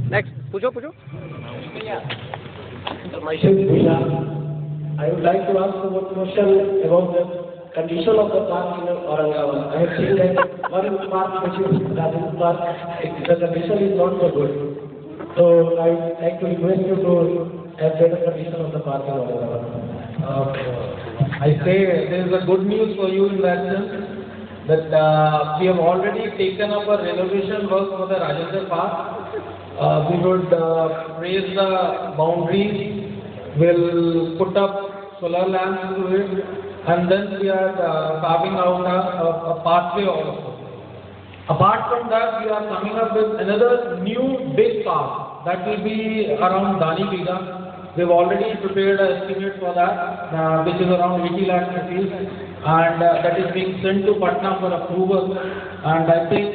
Next, पूछो पूछो. Myself, Bhila. I would like to ask one question about the condition of the park in Aurangabad. I have seen that one park, which is Rajendra Park, the condition is not so good. So I would like to request you to have better condition of the park in Aurangabad. I say there is a good news for you in that sense that we have already taken up a renovation work for the Rajendra Park. We would raise the boundaries, will put up solar lamps to it, and then we are carving out a pathway also. Apart from that, we are coming up with another new big park that will be around Dani Biga. We have already prepared an estimate for that, which is around 80 lakh rupees, and that is being sent to Patna for approval. And I think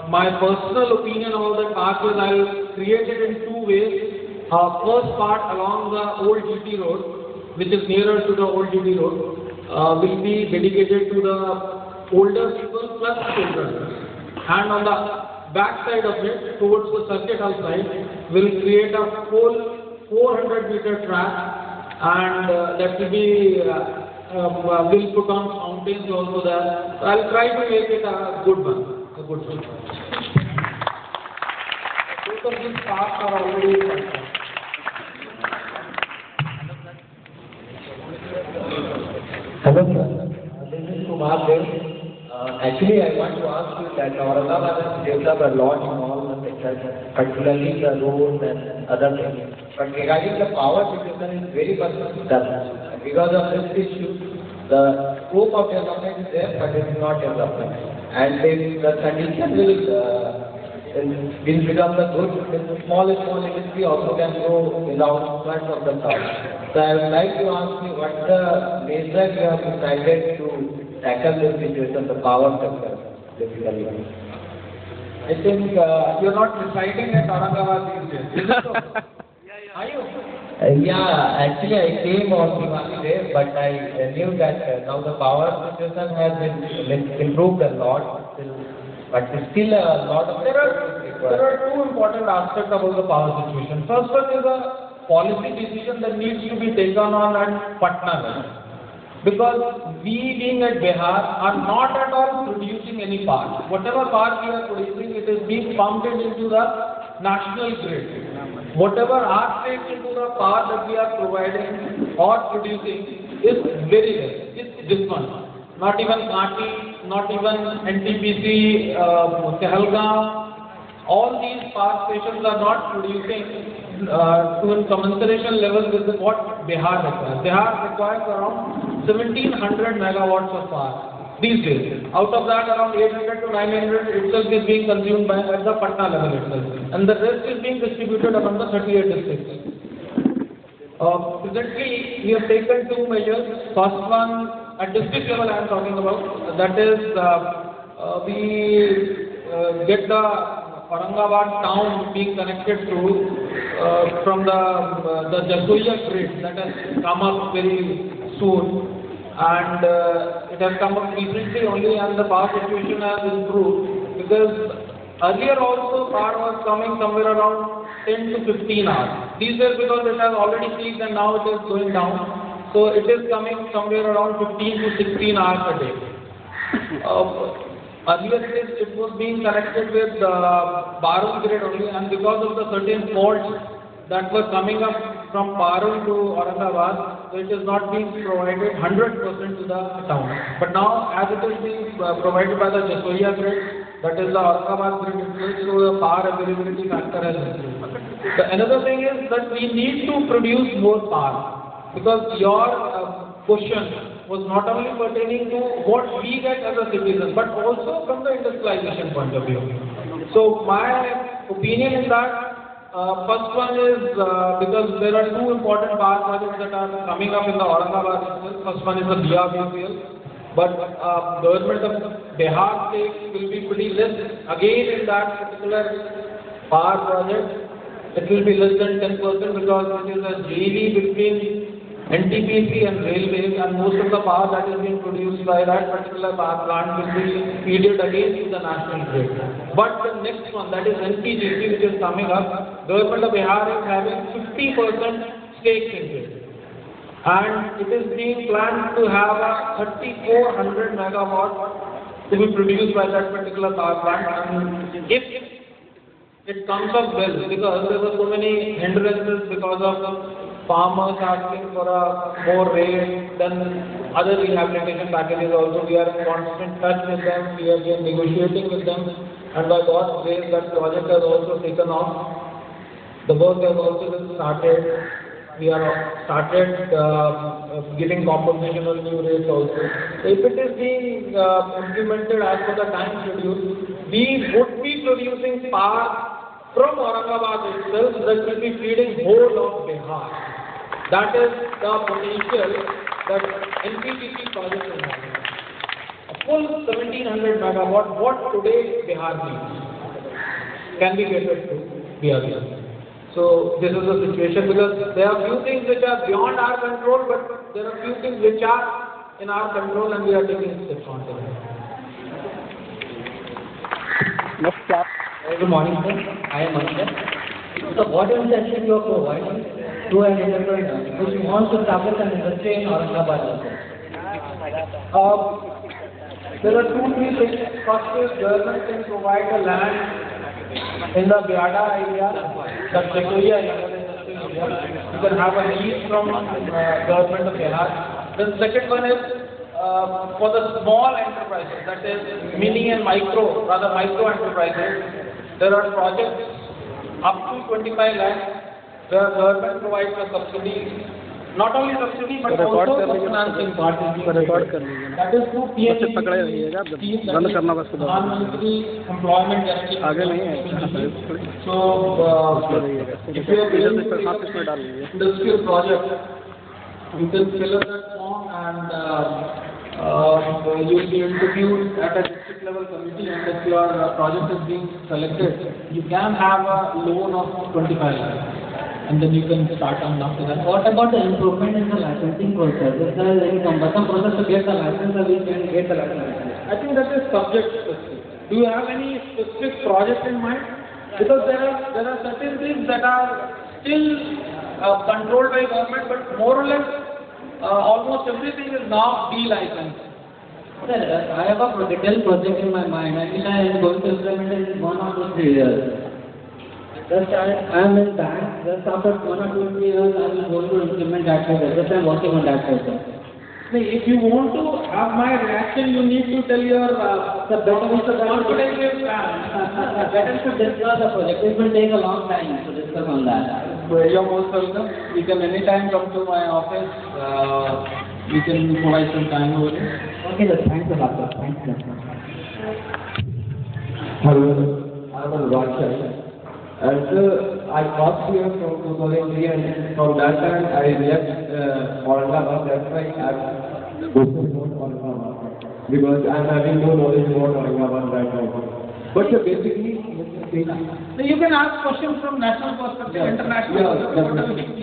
my personal opinion about the park is I will create it in two ways. First part along the old GT road, which is nearer to the old GT road, will be dedicated to the older people plus children. And on the back side of it, towards the circuit house side, will create a whole 400-meter track, and that will be will put on fountains also there. So I'll try to make it a good one, Both of these parks are already. Hello, sir. This is Kumar Dev. Actually, I want to ask you that Aurangabad has developed a lot in all the sectors, particularly the roads and other things. But regarding the power situation is very much done. Because of this issue, the scope of development is there, but it is not development. And if the condition will become the good, then small industry also can go without much of the cost. So I would like to ask you what the measures you have decided to tackle this situation, the power sector, basically. I think you're not residing at Aurangabad these days. Is it so? Are you? Yeah, actually I came on Diwali day, but I knew that now the power situation has been improved a lot, but still a lot of. There are two important aspects about the power situation. First one is a policy decision that needs to be taken on at Patna level. Because we being at Bihar are not at all producing any power. Whatever power we are producing, it is being pumped into the national grid. Whatever our takes into the power that we are providing or producing is very less. It's this one. Not even Kati, not even NTPC, Kahalgaon. All these power stations are not producing to a commensuration level with what Bihar requires. Bihar requires around 1700 megawatts of power these days. Out of that, around 800 to 900 itself is being consumed by at the Patna level itself, and the rest is being distributed among the 38 districts. Presently, we have taken two measures. First one, at district level I am talking about, that is we get the Aurangabad town being connected to from the Jasoya grid that has come up very soon, and it has come up recently only, and the power situation has improved, because earlier also power was coming somewhere around 10 to 15 hours. These days, because it has already peaked and now it is going down, so it is coming somewhere around 15 to 16 hours a day. Earlier it was being connected with Barun grid only, and because of the certain faults that were coming up from Barun to Aurangabad, so it is not being provided 100% to the town. But now, as it is being provided by the Jasoya grid, that is the Aurangabad grid itself, so the power availability factor has improved. Another thing is that we need to produce more power, because your question was not only pertaining to what we get as a citizen, but also from the industrialization point of view. So my opinion is that first one is because there are two important power projects that are coming up in the Aurangabad itself. First one is the BRBPL, but government of Bihar state will be pretty less again in that particular power project. It will be less than 10% because it is a JV between NTPC and railways, and most of the power that is being produced by that particular power plant will be feeded again to the national grid. But the next one, that is NTPC, which is coming up, Government of Bihar is having 50% stake in it. And it is being planned to have a 3400 megawatt to be produced by that particular power plant. And if it comes up well, because there were so many hindrances because of farmers asking for a more rate, then other rehabilitation packages also. We are in constant touch with them, we have been negotiating with them, and by God's grace that project has also taken off. The work has also been started. We are started giving compensation on new rates also. If it is being implemented as per the time schedule, we would be producing power from Aurangabad itself that will be feeding whole of Bihar. That is the potential that NPPC project is having. A full 1700 megawatt, what today Bihar needs, can be catered to Bihar. So this is the situation, because there are few things which are beyond our control, but there are few things which are in our control, and we are taking steps on them. Next class. Good morning, sir. I am Akshay. So what is the action you are providing to an entrepreneur which wants to establish an industry in Aurangabad? There are 2-3 things. First is government can provide the land in the Biada area, the Sequoia area. You can have a lease from government of Bihar. The second one is for the small enterprises, that is mini and micro enterprises. There are projects up to 25 lakhs where government provides a subsidy. Not only subsidy but also the financing part is being given. That is through PM Employment Guarantee. So if you are doing industrial project, you can fill up that form and you will be interviewed at a district level committee, and if your project is being selected, you can have a loan of 25 lakhs. And then you can start on after that. What about the improvement in the licensing process? Is there any cumbersome process to get the license, or we can get the license? I think that is subject specific. Do you have any specific project in mind? Because there are certain things that are still controlled by government, but more or less almost everything is now de-licensed. Sir, I have a detailed project in my mind. I think I am going to implement it in 1 or 2 years. Just I am in bank. Just after 1 or 2 years, I will go to implement that project. Just I am working on that project. If you want to have my reaction, you need to tell your confidential plan. Better to discuss the project. It will take a long time to discuss on that. You are most welcome. You can anytime come to my office. We can provide some time over it. Okay, sir. Thanks a lot, sir. Thanks, sir. Hello, I am Rakshay. And I passed here from 2003, and from that time I left Aurangabad. That's why I'm focusing on Aurangabad, because I'm having no knowledge about Aurangabad right now. But basically, so you can ask questions from national perspective, international perspective.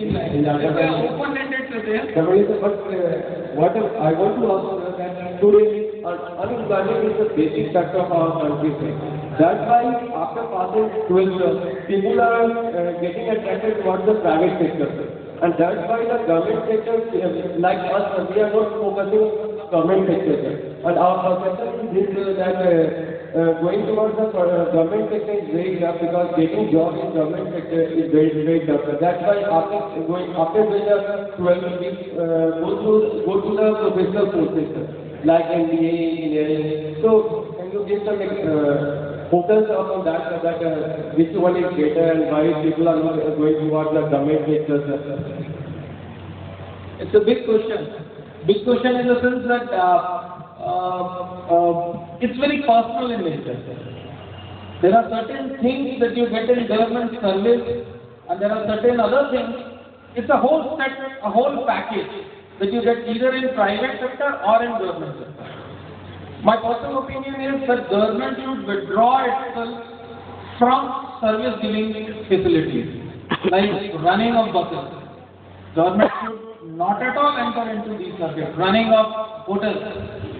Open-ended to this. But what I want to ask is that today unemployment is the basic factor of our country. That's why after passing 12 years, people are getting attracted towards the private sector. And that's why the government sector, like us, we are not focusing on government sector. And our perception is this, that going towards the government sector is very tough, because getting jobs in government sector is very, very tough. That's why after doing the 12 weeks, go to the professional courses like MBA, engineering. So can you give some focus on that, which one is better and why people are not going towards the government sector? It's a big question. Big question in the sense that it's very personal in nature. There are certain things that you get in government service, and there are certain other things. It's a whole set, a whole package that you get either in private sector or in government sector. My personal opinion is that government should withdraw itself from service giving facilities, like running of buses. Government should not at all enter into these circuits. Running of hotels,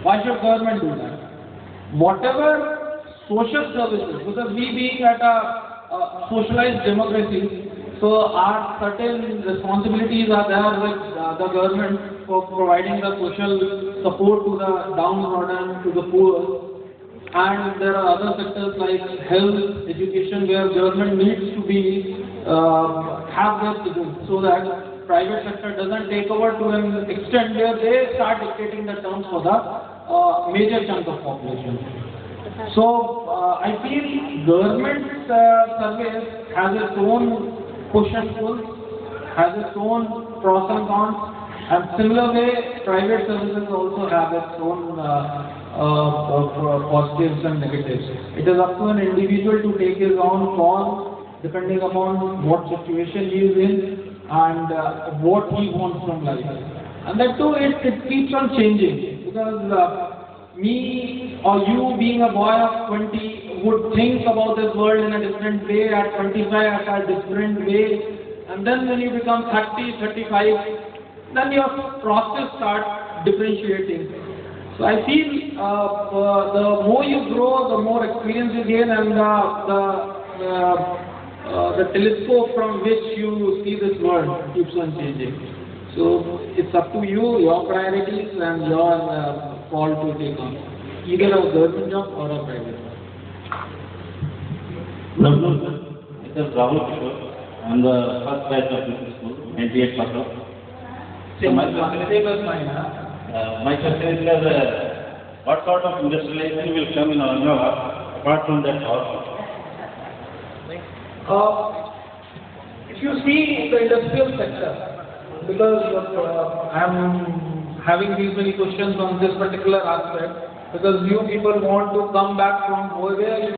why should government do that? Whatever social services, because we being at a socialized democracy, so our certain responsibilities are there with the government for providing the social support to the downtrodden, to the poor. And there are other sectors like health, education, where government needs to be have their citizens, so that private sector doesn't take over to an extent where they start dictating the terms for the major chunk of population. So I feel government service has its own push and pull, has its own pros and cons, and similar way private services also have its own positives and negatives. It is up to an individual to take his own call depending upon what situation he is in and what he wants from life. And that too, it keeps on changing, because me or you being a boy of 20 would think about this world in a different way, at 25 at a different way, and then when you become 30, 35, then your process starts differentiating. So I feel the more you grow, the more experience you gain, and the telescope from which you see this world keeps on changing. So it's up to you, your priorities and your call to take on, either a government job or a private job. Good afternoon, sir. It is Rahul Kishore. I am the first batch of this school, 98 pass. So my question is that what sort of industrialization will come in Aurangabad apart from that house? If you see the industrial sector, because I am having these many questions on this particular aspect, because you people want to come back from where you